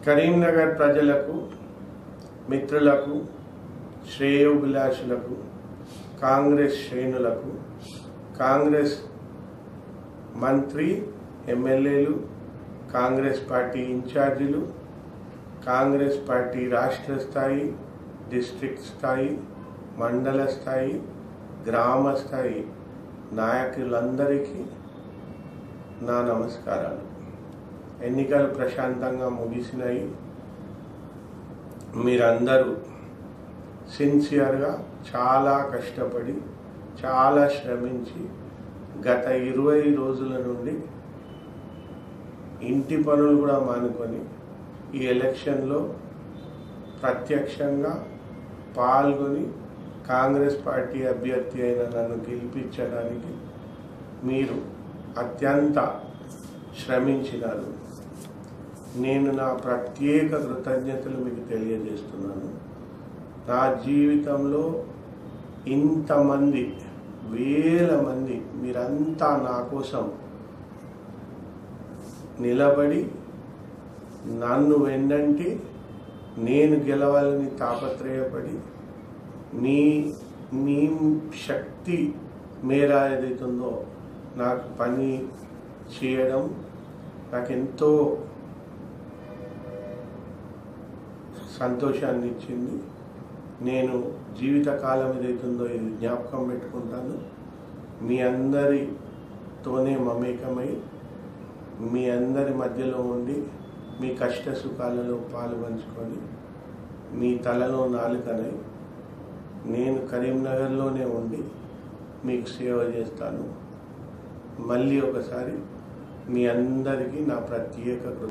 కరీంనగర్ ప్రజలకు, మిత్రులకు, శ్రేయోభిలాషులకు, కాంగ్రెస్ శ్రేణులకు, కాంగ్రెస్ మంత్రి ఎమ్మెల్యేలు, కాంగ్రెస్ పార్టీ ఇన్ఛార్జీలు, కాంగ్రెస్ పార్టీ రాష్ట్ర స్థాయి, డిస్ట్రిక్ట్ స్థాయి, మండల స్థాయి, గ్రామ స్థాయి నాయకులందరికీ నా నమస్కారాలు. ఎన్నికలు ప్రశాంతంగా ముగిసినాయి. మీరందరూ సిన్సియర్గా చాలా కష్టపడి, చాలా శ్రమించి గత 20 రోజుల నుండి ఇంటి పనులు కూడా మానుకొని ఈ ఎలక్షన్లో ప్రత్యక్షంగా పాల్గొని కాంగ్రెస్ పార్టీ అభ్యర్థి అయిన నన్ను గెలిపించడానికి మీరు అత్యంత శ్రమించినారు. నేను నా ప్రత్యేక కృతజ్ఞతలు మీకు తెలియజేస్తున్నాను. నా జీవితంలో ఇంతమంది, వేల మంది మీరంతా నా కోసం నిలబడి నన్ను వెన్నంటి నేను గెలవాలని తాపత్రయపడి మీ శక్తి మేర ఏదైతుందో నాకు పని చేయడం నాకెంతో సంతోషాన్ని ఇచ్చింది. నేను జీవితకాలం ఏదైతుందో ఇది జ్ఞాపకం పెట్టుకుంటాను. మీ అందరితోనే మమేకమై మీ అందరి మధ్యలో ఉండి మీ కష్ట సుఖాలలో పాలు పంచుకొని మీ తలలో నాలుకనై నేను కరీంనగర్లోనే ఉండి మీకు సేవ చేస్తాను. మళ్ళీ ఒకసారి మీ అందరికీ నా ప్రత్యేక